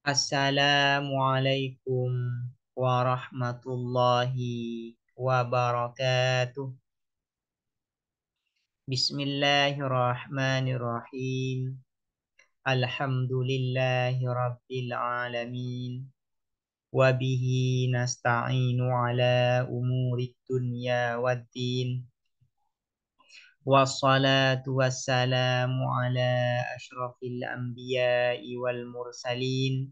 Assalamualaikum warahmatullahi wabarakatuh. Bismillahirrahmanirrahim. Alhamdulillahi rabbil alamin. Wabihi nasta'inu ala umuri dunya waddin. Wassalatu wassalamu ala ashrafil anbiya'i wal mursalin.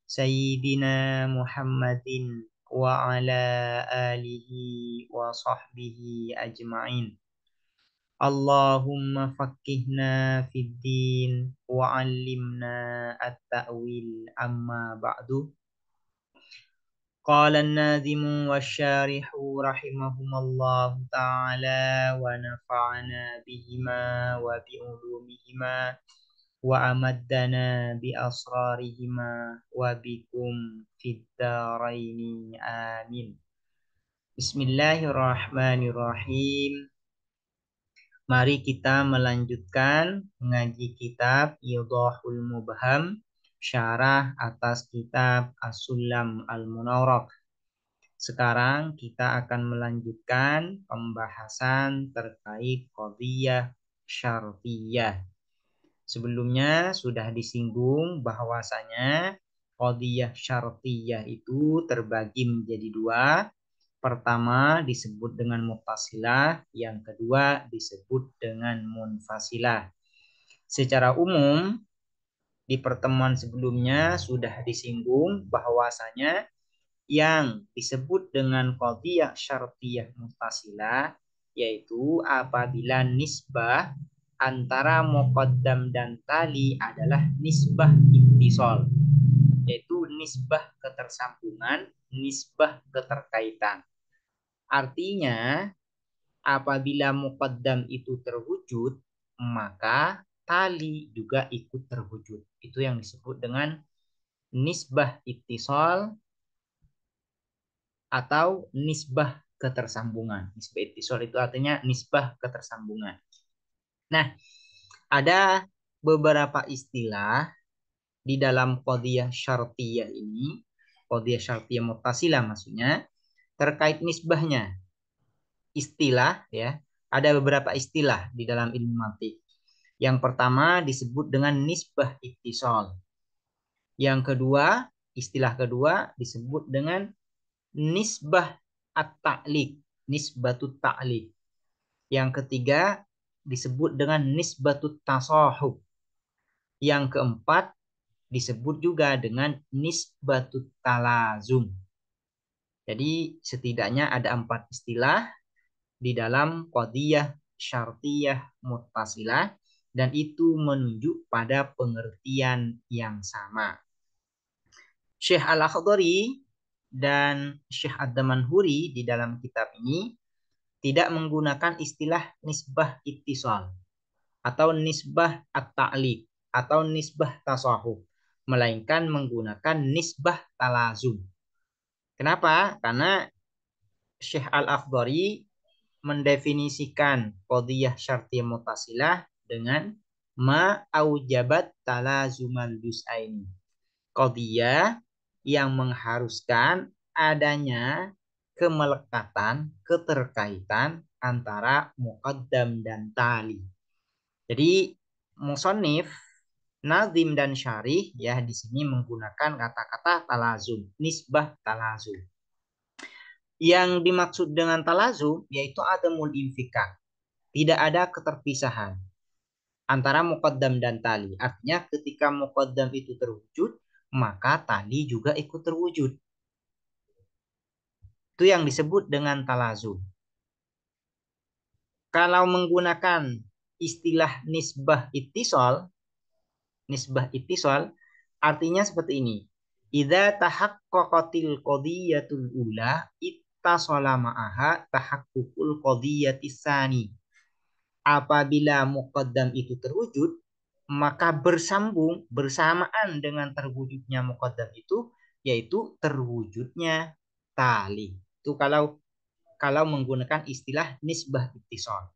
Sayyidina Muhammadin wa ala alihi wa sahbihi ajma'in. Allahumma faqqihna fid din wa 'allimna at-ta'wil amma ba'du. Qala an-nadhimu wasyarihu rahimahumallahu ta'ala wa nafa'ana bihima wa bi'ulumihima wa amaddana bi asrarihima wa bikum fid dharaini amin. Bismillahirrahmanirrahim. Mari kita melanjutkan mengaji kitab Idhahul Mubham, syarah atas kitab As-Sulam Al-Munawwarah. Sekarang kita akan melanjutkan pembahasan terkait qadhiyah syartiyah. Sebelumnya sudah disinggung bahwasanya qadhiyah syartiyah itu terbagi menjadi dua. Pertama disebut dengan muttasilah, yang kedua disebut dengan munfasilah. Secara umum di pertemuan sebelumnya sudah disinggung bahwasanya yang disebut dengan qadhiyah syartiyah muttasilah yaitu apabila nisbah antara muqaddam dan tali adalah nisbah ittisal, yaitu nisbah ketersambungan, nisbah keterkaitan. Artinya apabila muqaddam itu terwujud, maka tali juga ikut terwujud. Itu yang disebut dengan nisbah ittisal atau nisbah ketersambungan. Nisbah ittisal itu artinya nisbah ketersambungan. Nah, ada beberapa istilah di dalam qadhiyah syartiyah ini, qadhiyah syartiyah muttasilah maksudnya, terkait nisbahnya. Istilah ya, ada beberapa istilah di dalam ilmu mantiq. Yang pertama disebut dengan nisbah ittisal. Yang kedua, istilah kedua disebut dengan nisbah at-ta'liq, nisbatut ta'liq. Yang ketiga disebut dengan nisbatut tasahub. Yang keempat disebut juga dengan nisbatut talazum. Jadi setidaknya ada 4 istilah di dalam qadhiyah syartiyah muttasilah dan itu menunjuk pada pengertian yang sama. Syekh Al-Akhdari dan Syekh Ad-Damanhuri di dalam kitab ini tidak menggunakan istilah nisbah ittisal atau nisbah at-ta'liq atau nisbah tasahub, melainkan menggunakan nisbah talazum. Kenapa? Karena Syekh Al-Akhdari mendefinisikan qadhiyah syartiyah muttasilah dengan ma aujabat talazumal juz'aini. Qadhiyah yang mengharuskan adanya kemelekatan, keterkaitan antara muqaddam dan tali. Jadi musannif, nazim dan syarih ya di sini menggunakan kata-kata talazum, nisbah talazum. Yang dimaksud dengan talazum yaitu adamul infikak. Tidak ada keterpisahan antara muqaddam dan tali. Artinya ketika muqaddam itu terwujud, maka tali juga ikut terwujud. Itu yang disebut dengan talazum. Kalau menggunakan istilah nisbah ittisal artinya seperti ini. Idza tahaqqaqatil qadhiyatul ula ittasala ma'aha tahaqqukul qadhiyatis tsani. Apabila muqaddam itu terwujud, maka bersambung bersamaan dengan terwujudnya muqaddam itu yaitu terwujudnya tali. Itu kalau menggunakan istilah nisbah ittisal.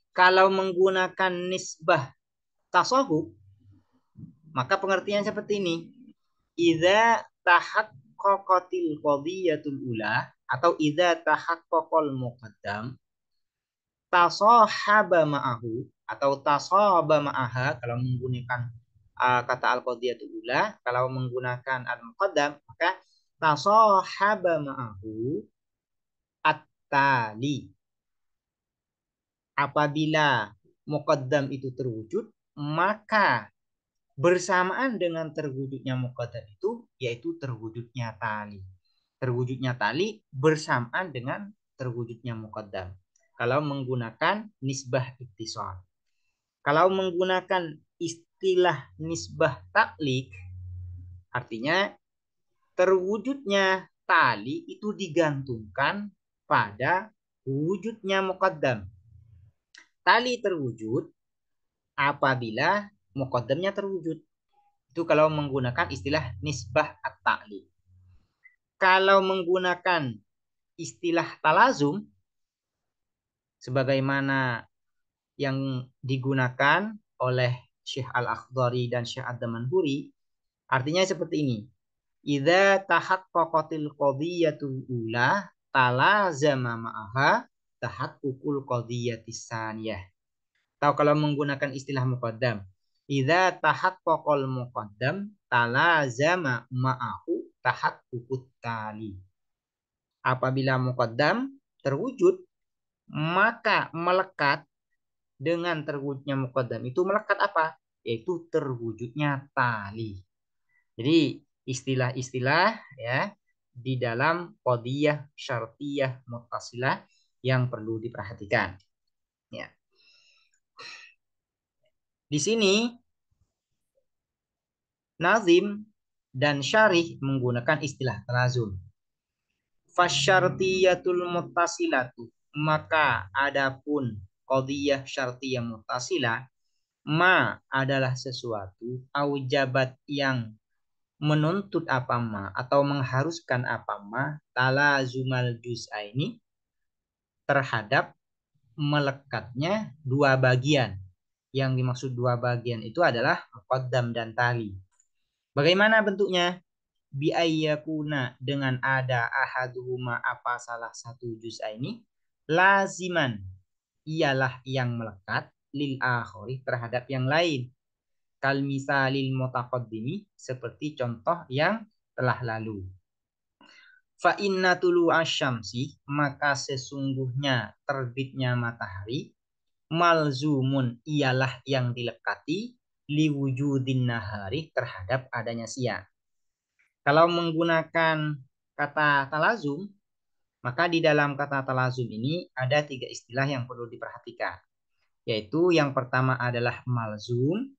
Kalau menggunakan nisbah tasawuf Maka pengertian seperti ini. Idza tahaqqaqatil qadiyatul ula atau idza tahaqqaqal muqaddam tasahaba ma'ahu atau tasaba ma'aha kalau menggunakan kata al-qadiyatul ula, kalau menggunakan al-muqaddam maka tasahaba ma'ahu at-tali. Apabila muqaddam itu terwujud, maka bersamaan dengan terwujudnya muqaddam itu yaitu terwujudnya tali. Terwujudnya tali bersamaan dengan terwujudnya muqaddam. Kalau menggunakan nisbah ittisal. Kalau menggunakan istilah nisbah taklik, artinya terwujudnya tali itu digantungkan pada wujudnya muqaddam. Tali terwujud apabila muqaddamnya terwujud. Itu kalau menggunakan istilah nisbah at-ta'li. Kalau menggunakan istilah talazum, sebagaimana yang digunakan oleh Syekh Al-Akhdari dan Syekh Ad-Damanhuri, artinya seperti ini. Idza tahaqqaqatil qadiyatul ula talazama ma'aha tahaqqukul qadiyatis saniyah. Atau kalau menggunakan istilah muqaddam, idza tahaqqaqal muqaddam talazama ma'ahu tahaqqukut tali. Apabila muqaddam terwujud, maka melekat dengan terwujudnya muqaddam itu melekat apa? Yaitu terwujudnya tali. Jadi istilah-istilah ya di dalam qadiyah syartiyah muttasilah yang perlu diperhatikan. Ya. Di sini nazim dan syarih menggunakan istilah talazum. Fasyartiyatul muttasilatu, maka adapun qadiyah syartiyah muttasilah ma adalah sesuatu aujabat yang menuntut apa ma atau mengharuskan apa ma talazumal juz'aini terhadap melekatnya dua bagian. Yang dimaksud dua bagian itu adalah muqaddam dan tali. Bagaimana bentuknya? Biayyakuna dengan ada ahaduhuma apa salah satu juz'aini laziman ialah yang melekat lil akhari terhadap yang lain. Kal misalil mutaqaddimi seperti contoh yang telah lalu. Fa inna tulu asyamsi maka sesungguhnya terbitnya matahari malzumun ialah yang dilekati liwujudin nahari terhadap adanya siang. Kalau menggunakan kata talazum, maka di dalam kata talazum ini ada tiga istilah yang perlu diperhatikan. Yaitu yang pertama adalah malzum,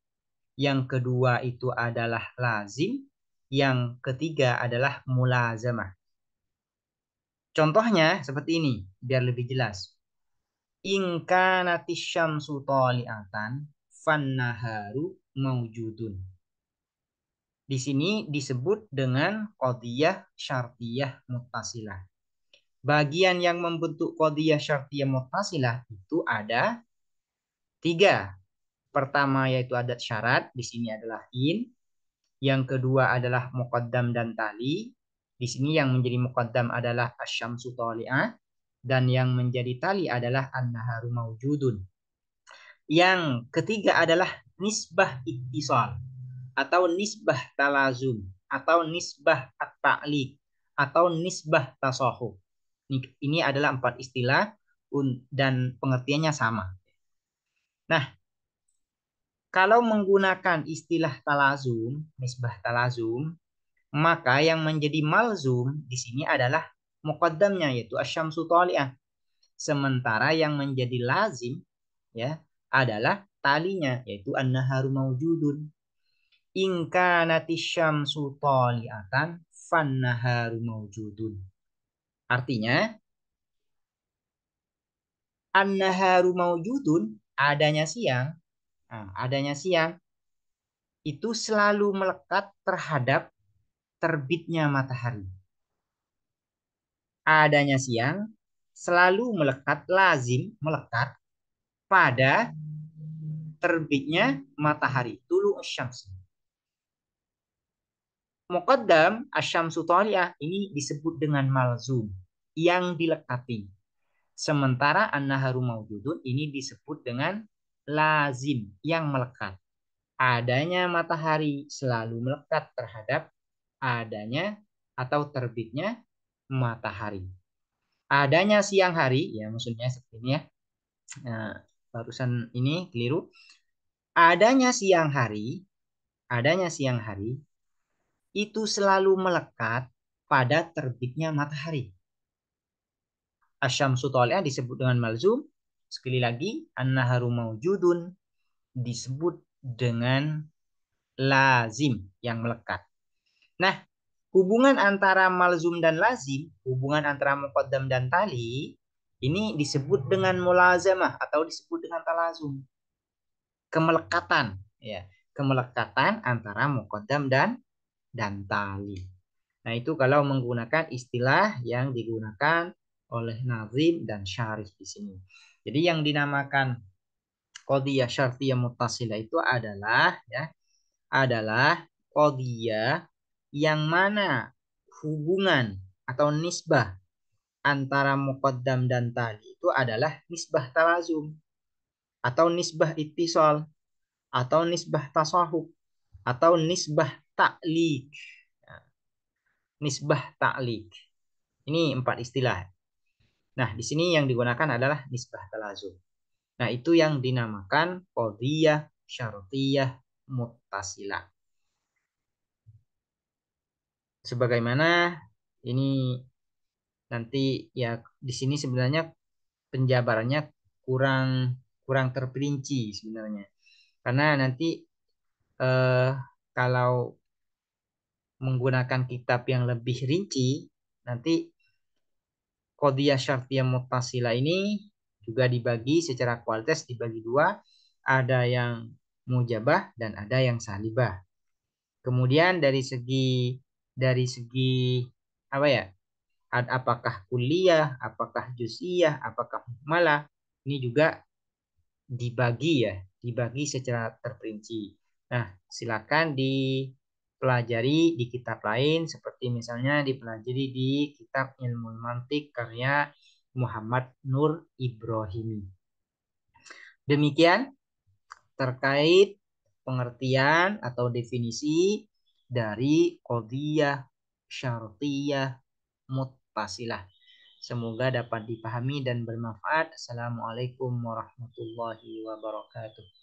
yang kedua itu adalah lazim, yang ketiga adalah mulazamah. Contohnya seperti ini, biar lebih jelas. In kanatis syamsu tali'atan fannaharu maujudun. Di sini disebut dengan qadiyah syartiyah muttasilah. Bagian yang membentuk qadiyah syartiyah muttasilah itu ada tiga. Pertama yaitu adat syarat, di sini adalah in. Yang kedua adalah muqaddam dan tali. Di sini yang menjadi muqaddam adalah asyamsu tali'ah. Dan yang menjadi tali adalah an-naharu maujudun. Yang ketiga adalah nisbah ittisal atau nisbah talazum atau nisbah at-ta'liq atau nisbah tasahuf. Ini adalah empat istilah dan pengertiannya sama. Nah, kalau menggunakan istilah talazum, nisbah talazum, maka yang menjadi malzum di sini adalah muqaddamnya yaitu asyamsu tali'ah. Sementara yang menjadi lazim ya adalah talinya yaitu an-naharu maujudun. In kanatis syamsu tali'atan fan-naharu maujudun. Artinya an-naharu maujudun adanya siang. Nah, adanya siang itu selalu melekat terhadap terbitnya matahari. Adanya siang selalu melekat, lazim melekat pada terbitnya matahari, tulu syams. Muqaddam asyamsu thaliyah ini disebut dengan malzum yang dilekati. Sementara an-naharu maujudun ini disebut dengan lazim yang melekat. Adanya matahari selalu melekat terhadap adanya atau terbitnya matahari. Adanya siang hari, ya maksudnya seperti ini ya. Nah, barusan ini keliru. Adanya siang hari itu selalu melekat pada terbitnya matahari. Asyamsu thaliyah disebut dengan malzum. Sekali lagi, an-naharu maujudun disebut dengan lazim yang melekat. Nah, hubungan antara malzum dan lazim, hubungan antara muqaddam dan tali, ini disebut dengan mulazamah atau disebut dengan talazum. Kemelekatan, ya, kemelekatan antara muqaddam dan tali. Nah, itu kalau menggunakan istilah yang digunakan oleh nazim dan syarih di sini. Jadi yang dinamakan qadhiyah syartiyah muttasilah itu adalah qadhiyah yang mana hubungan atau nisbah antara muqaddam dan tali itu adalah nisbah talazum atau nisbah ittisal atau nisbah tasahub atau nisbah ta'liq. Nisbah ta'liq. Ini 4 istilah. Nah, di sini yang digunakan adalah nisbah talazum. Nah, itu yang dinamakan qadhiyah syartiyah muttasilah. Sebagaimana ini nanti ya di sini sebenarnya penjabarannya kurang kurang terperinci sebenarnya. Karena nanti eh, kalau menggunakan kitab yang lebih rinci, nanti qadhiyah syartiyah muttasilah ini juga dibagi secara kualitas dibagi dua, ada yang mujabah dan ada yang salibah. Kemudian dari segi apa ya? Apakah kuliah, apakah juz'iyah, apakah malah ini juga dibagi secara terperinci. Nah, silakan dipelajari di kitab lain seperti misalnya dipelajari di kitab Ilmu Mantik karya Muhammad Nur Ibrahimi. Demikian terkait pengertian atau definisi dari qadhiyah syartiyah muttasilah. Semoga dapat dipahami dan bermanfaat. Assalamualaikum warahmatullahi wabarakatuh.